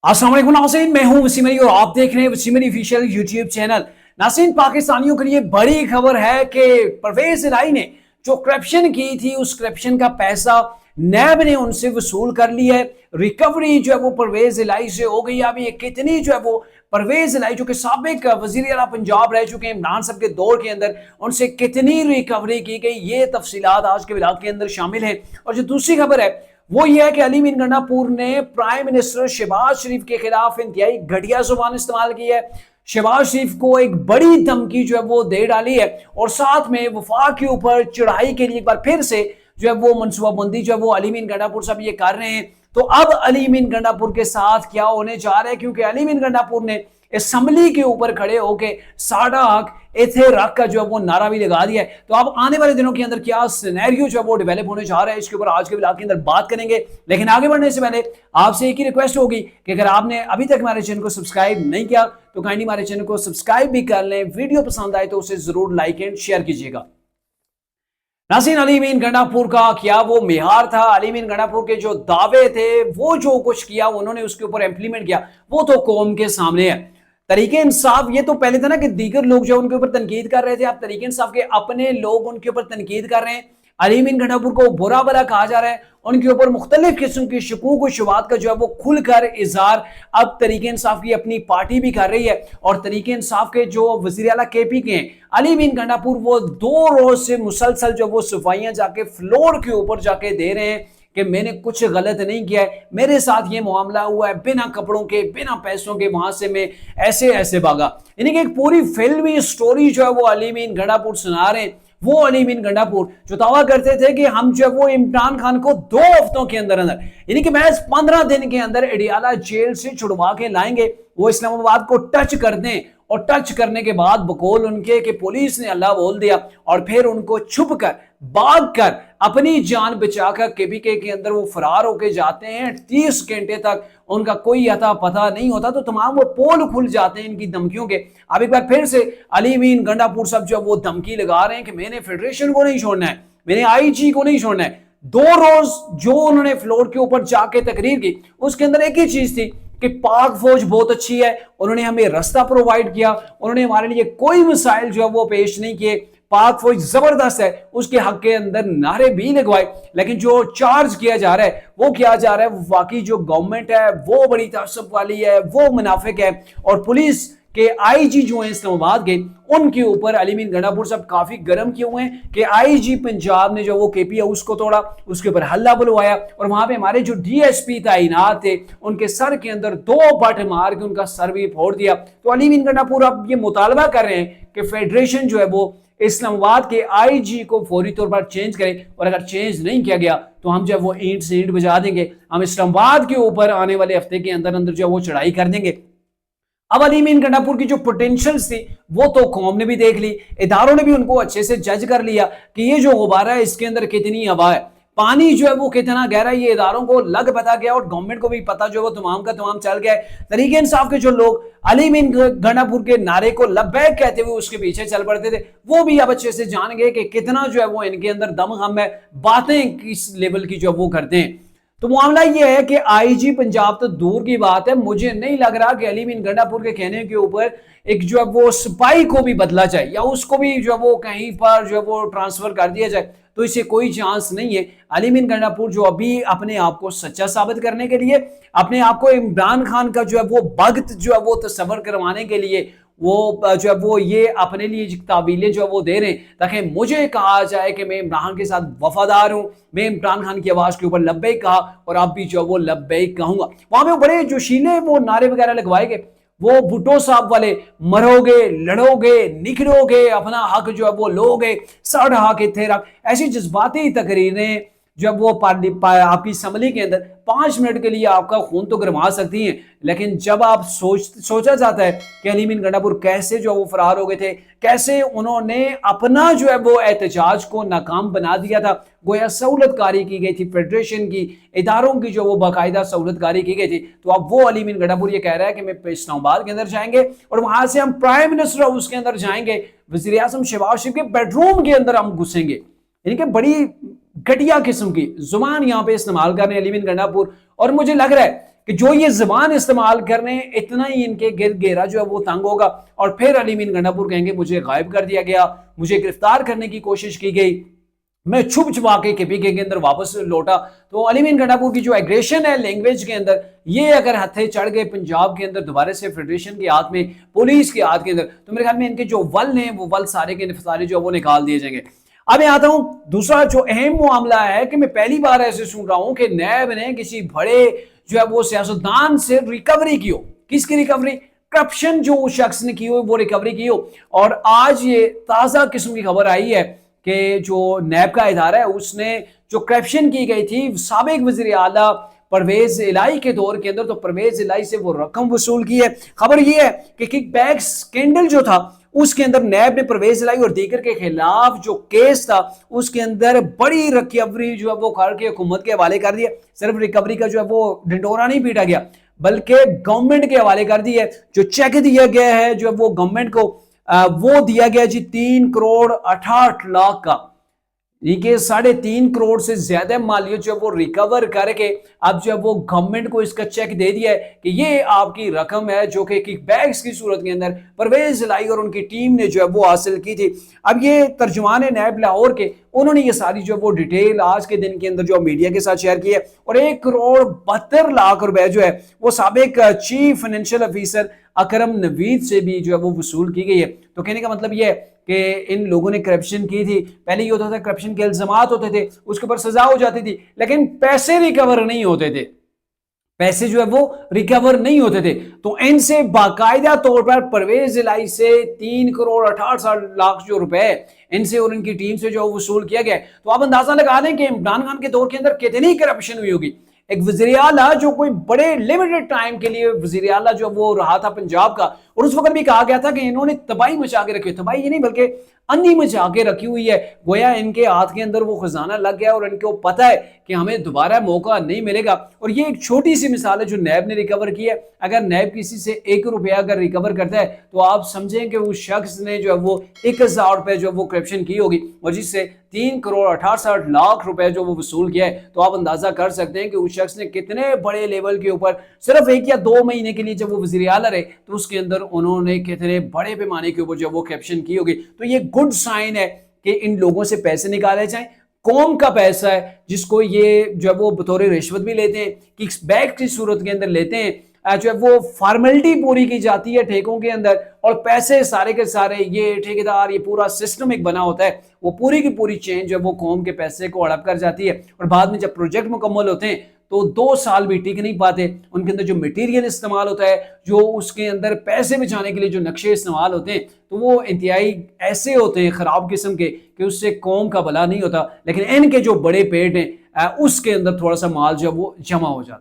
अस्सलाम वालेकुम नाज़रीन, मैं हूं वसीम अली और आप देख रहे हैं Wasim Ali official YouTube channel. नाज़रीन, पाकिस्तानियों के लिए बड़ी खबर है कि परवेज इलाही ने जो करप्शन की थी उस करप्शन का पैसा नैब ने उनसे वसूल कर लिया है। रिकवरी जो है वो परवेज इलाही से हो गई। अब ये कितनी जो है वो परवेज इलाही जो कि साबिक वजीर आला पंजाब रह चुके हैं इमरान साहब के दौर के अंदर, उनसे कितनी रिकवरी की गई, ये तफसीलात आज के व्लॉग के अंदर शामिल है। और जो दूसरी खबर है वो ये है कि अली मीन गंडापुर ने प्राइम मिनिस्टर शहबाज शरीफ के खिलाफ इंतहाई घटिया जुबान इस्तेमाल की है। शहबाज शरीफ को एक बड़ी धमकी जो है वो दे डाली है और साथ में वफाक के ऊपर चढ़ाई के लिए एक बार फिर से जो है वो मनसूबाबंदी जो है वो अली मीन गंडापुर साहब ये कर रहे हैं। तो अब अली मीन गंडापुर के साथ क्या होने जा रहा है, क्योंकि अली मीन गंडापुर ने असम्बली के ऊपर खड़े होके साडा हक इथे रख का जो है वो नारा भी लगा दिया है। तो अब आने वाले दिनों के अंदर क्या सिनेरियो जो है वो डेवलप होने जा रहा है, इसके ऊपर आज के व्लॉग के अंदर बात करेंगे। लेकिन आगे बढ़ने से पहले आपसे एक ही रिक्वेस्ट होगी कि अगर आपने अभी तक हमारे चैनल को सब्सक्राइब नहीं किया तो काइंडली हमारे चैनल को सब्सक्राइब भी कर लें। वीडियो पसंद आए तो उसे जरूर लाइक एंड शेयर कीजिएगा। नाज़रीन, अली मीन गंडापुर का क्या वो मिहार था? अली मीन गंडापुर के जो दावे थे, वो जो कुछ किया उन्होंने उसके ऊपर इंप्लीमेंट किया, वो तो कौम के सामने है। तरीके इंसाफ ये तो पहले था ना कि दीगर लोग जो उनके ऊपर तनकीद कर रहे थे, अब तरीके इंसाफ के अपने लोग उनके ऊपर तनकीद कर रहे हैं। अली मीन गंडापुर को बुरा भला कहा जा रहा है, उनके ऊपर मुख्तलिफ किस्म की शकूक और शुबात का जो है वो खुलकर इजहार अब तरीके इंसाफ की अपनी पार्टी भी कर रही है। और तरीके इंसाफ के जो वज़ीर आला केपी के हैं अली मीन गंडापुर, वो 2 रोज से मुसलसल जो वो सफाइयां जाके फ्लोर के ऊपर जाके दे रहे हैं कि मैंने कुछ गलत नहीं किया है, मेरे साथ ये मामला हुआ है, बिना कपड़ों के बिना पैसों के वहां से मैं ऐसे ऐसे भागा। यानी कि एक पूरी फिल्मी स्टोरी जो है वो अली मीन गंडापुर सुना रहे हैं। वो अली मीन गंडापुर जो दावा करते थे कि हम जो वो इमरान खान को 2 हफ्तों के अंदर अंदर यानी कि महज 15 दिन के अंदर अडियाला जेल से छुड़वा के लाएंगे, वो इस्लामाबाद को टच कर दें। और टच करने के बाद बकौल उनके कि पुलिस ने अल्लाह बोल दिया और फिर उनको छुप कर भाग कर अपनी जान बचाकर केपीके के अंदर वो फरार होके जाते हैं। 30 घंटे तक उनका कोई अता पता नहीं होता, तो तमाम वो पोल खुल जाते हैं इनकी धमकियों के। अब एक बार फिर से अली मीन गंडापुर साहब जो वो धमकी लगा रहे हैं कि मैंने फेडरेशन को नहीं छोड़ना है, मैंने आईजी को नहीं छोड़ना है। 2 रोज जो उन्होंने फ्लोर के ऊपर जाके तकरीर की, उसके अंदर एक ही चीज थी कि पाक फौज बहुत अच्छी है, उन्होंने हमें रास्ता प्रोवाइड किया, उन्होंने हमारे लिए कोई मसाइल जो है वो पेश नहीं किए, पाक फौज जबरदस्त है, उसके हक के अंदर नारे भी लगवाए। लेकिन जो चार्ज किया जा रहा है वो किया जा रहा है वाकई जो गवर्नमेंट है वो बड़ी तासुब वाली है, वो मुनाफिक है। और पुलिस के आईजी जो हैं इस्लामाबाद के, उनके ऊपर अली मीन गंडापुर साहब काफी गर्म किए हुए हैं कि आईजी पंजाब ने जो वो केपी हाउस को तोड़ा, उसके ऊपर हल्ला बुलवाया और वहां पे हमारे जो डीएसपी तैनात थे उनके सर के अंदर 2 बट मार के उनका सर भी फोड़ दिया। तो अली मीन गंडापुर अब ये मुतालबा कर रहे हैं कि फेडरेशन जो है वो इस्लामाबाद के आईजी को फौरी तौर पर चेंज करें, और अगर चेंज नहीं किया गया तो हम जो है वो ईंट से ईंट बजा देंगे, हम इस्लामाबाद के ऊपर आने वाले हफ्ते के अंदर अंदर जो है वो चढ़ाई कर देंगे। अब अली मीन गंडापुर की जो पोटेंशियल्स थी वो तो कौम ने भी देख ली, इदारों ने भी उनको अच्छे से जज कर लिया कि ये जो गुब्बारा है इसके अंदर कितनी हवा है, पानी जो है वो कितना गहरा है, ये इदारों को लग पता गया और गवर्नमेंट को भी पता जो है वो तमाम का तमाम चल गया है। तरीके इंसाफ के जो लोग अली मीन गंडापुर के नारे को लब्बैक कहते हुए उसके पीछे चल पड़ते थे, वो भी अब अच्छे से जान गए कि कितना जो है वो इनके अंदर दमखम है, बातें किस लेवल की जो वो करते हैं। तो मामला यह है कि आईजी पंजाब तो दूर की बात है, मुझे नहीं लग रहा कि अली मीन गंडापुर के कहने के ऊपर एक जो है वो सिपाही को भी बदला जाए या उसको भी जो है वो कहीं पर जो है वो ट्रांसफर कर दिया जाए, तो इससे कोई चांस नहीं है। अली मीन गंडापुर जो अभी अपने आप को सच्चा साबित करने के लिए, अपने आप को इमरान खान का जो है वो भक्त जो है वो तस्वर करवाने के लिए वो जो है वो ये अपने लिए तावीलें जो है वो दे रहे हैं ताकि मुझे कहा जाए कि मैं इमरान के साथ वफादार हूं, मैं इमरान खान की आवाज के ऊपर लब्बैक कहा और अब भी जो है वो लब्बैक कहूंगा। वहां पे बड़े जोशीले वो नारे वगैरह लगवाए गए, वो भुट्टो साहब वाले मरोगे लड़ोगे निखरोगे अपना हक जो है वो लोगे, साढ़ हक इत्थे रख, ऐसी जज्बाती तकरीरें जब वो आपकी असम्बली के अंदर 5 मिनट के लिए आपका खून तो गरमा सकती हैं, लेकिन जब आप सोचा जाता है कि अली मीन गंडापुर कैसे जो वो फरार हो गए थे, कैसे उन्होंने अपना जो है वो एहतजाज को नाकाम बना दिया था, गोया सहूलतकारी की गई थी फेडरेशन की, इदारों की जो वो बाकायदा सहूलतकारी की गई थी। तो अब वो अली मीन गंडापुर ये कह रहा है कि मैं इस्लामाबाद के अंदर जाएंगे और वहां से हम प्राइम मिनिस्टर हाउस के अंदर जाएंगे, वज़ीर आज़म शहबाज शरीफ के बेडरूम के अंदर हम घुसेंगे। यानी कि बड़ी घटिया किस्म की जुबान यहाँ पे इस्तेमाल कर रहे हैं अली मीन गंडापुर। और मुझे लग रहा है کہ جو یہ زبان استعمال کر رہے ہیں اتنا ہی ان کے گرد گھیرا جو ہے وہ تنگ ہوگا، اور پھر علی امین گنڈا پور کہیں گے مجھے غائب کر دیا گیا، مجھے گرفتار کرنے کی کوشش کی گئی، میں چھپ چھپا کے KPK کے اندر واپس لوٹا۔ تو علی امین گنڈا پور کی جو ایگریشن ہے لینگویج کے اندر، یہ اگر ہتھے چڑھ گئے پنجاب کے اندر دوبارہ سے فیڈریشن کے ہاتھ میں، پولیس کے ہاتھ کے اندر، تو میرے خیال میں ان کے جو ول ہیں وہ ول سارے کے سارے جو وہ نکال دیے جائیں گے۔ اب میں آتا ہوں دوسرا جو اہم معاملہ ہے کہ میں پہلی بار ایسے سن رہا ہوں کہ نیب نے کسی بڑے جو ہے وہ سیاستدان سے ریکوری کی ہو۔ کس کی ریکوری؟ کرپشن جو اس شخص نے کی ہو وہ ریکوری کی ہو۔ اور آج یہ تازہ قسم کی خبر آئی ہے کہ جو نیب کا ادارہ ہے اس نے جو کرپشن کی گئی تھی سابق وزیر اعلیٰ پرویز الہی کے دور کے اندر، تو پرویز الہی سے وہ رقم وصول کی ہے۔ خبر یہ ہے کہ کک بیک سکینڈل جو تھا اس کے اندر نیب نے پرویز الہی اور دیگر کے خلاف جو کیس تھا اس کے اندر بڑی ریکوری جو ہے وہ کر کے حکومت کے حوالے کر دیا۔ صرف ریکوری کا جو ہے وہ ڈنڈورا نہیں پیٹا گیا بلکہ گورنمنٹ کے حوالے کر دی ہے۔ جو چیک دیا گیا ہے جو ہے وہ گورنمنٹ کو وہ دیا گیا جی 3 کروڑ 68 لاکھ کا، یہ کہ 3.5 کروڑ سے زیادہ مالیت جو وہ ریکور کر کے اب جو وہ گورنمنٹ کو اس کا چیک دے دیا ہے کہ یہ آپ کی رقم ہے جو کہ کک بیکس کی صورت کے اندر پرویز الہی اور ان کی ٹیم نے جو ہے وہ حاصل کی تھی۔ اب یہ ترجمان نیب لاہور کے انہوں نے یہ ساری جو وہ ڈیٹیل آج کے دن کے اندر جو میڈیا کے ساتھ شیئر کی ہے، اور 1 کروڑ 72 لاکھ روپے جو ہے وہ سابق چیف فائنینشل آفیسر اکرم نوید سے بھی جو ہے وہ وصول کی گئی ہے۔ تو کہنے کا مطلب یہ ہے کہ ان لوگوں نے کرپشن کی تھی۔ پہلے یہ ہوتا تھا کرپشن کے الزامات ہوتے تھے، اس کے اوپر سزا ہو جاتی تھی، لیکن پیسے ریکور نہیں ہوتے تھے، پیسے جو ہے وہ ریکور نہیں ہوتے تھے۔ تو ان سے باقاعدہ طور پر پرویز الہی سے 3 کروڑ 68 لاکھ جو روپے ان سے اور ان کی ٹیم سے جو وصول کیا گیا ہے۔ تو آپ اندازہ لگا دیں کہ عمران خان کے دور کے اندر کتنی کرپشن ہوئی ہوگی۔ ایک وزیر اعلیٰ جو کوئی بڑے لیمیٹڈ ٹائم کے لیے وزیر اعلیٰ جو وہ رہا تھا پنجاب کا، اور اس وقت بھی کہا گیا تھا کہ انہوں نے تباہی مچا کے رکھی، تباہی یہ نہیں بلکہ انی مچا کے رکھی ہوئی ہے، گویا ان کے ہاتھ کے اندر وہ خزانہ لگ گیا اور ان کو پتہ ہے کہ ہمیں دوبارہ موقع نہیں ملے گا۔ اور یہ ایک چھوٹی سی مثال ہے جو نیب نے ریکور کی ہے۔ اگر نیب کسی سے 1 روپیہ اگر ریکور کرتا ہے تو آپ سمجھیں کہ اس شخص نے جو ہے وہ 1000 روپے جو وہ کرپشن کی ہوگی، اور جس سے 3 کروڑ 68 لاکھ روپے جو وہ وصول کیا ہے۔ تو آپ اندازہ کر سکتے ہیں کہ اس شخص نے کتنے بڑے لیول کے اوپر صرف 1 یا 2 مہینے کے لیے جب وہ وزیر اعلیٰ رہے تو اس کے اندر انہوں نے کتنے بڑے پیمانے کے اوپر جو وہ کرپشن کی ہوگی۔ تو یہ گڈ سائن ہے کہ ان لوگوں سے پیسے نکالے جائیں، قوم کا پیسہ ہے جس کو یہ جو ہے وہ بطور رشوت بھی لیتے ہیں، ککس بیک کی صورت کے اندر لیتے ہیں، جو ہے وہ فارمیلٹی پوری کی جاتی ہے ٹھیکوں کے اندر، اور پیسے سارے کے سارے یہ ٹھیکیدار یہ پورا سسٹم ایک بنا ہوتا ہے، وہ پوری کی پوری چین جو ہے وہ قوم کے پیسے کو ہڑپ کر جاتی ہے، اور بعد میں جب پروجیکٹ مکمل ہوتے ہیں تو 2 سال بھی ٹک نہیں پاتے۔ ان کے اندر جو میٹیریل استعمال ہوتا ہے، جو اس کے اندر پیسے بچانے کے لیے جو نقشے استعمال ہوتے ہیں، تو وہ انتہائی ایسے ہوتے ہیں خراب قسم کے کہ اس سے قوم کا بھلا نہیں ہوتا، لیکن ان کے جو بڑے پیٹ ہیں اس کے اندر تھوڑا سا مال جو ہے وہ جمع ہو جاتا ہے۔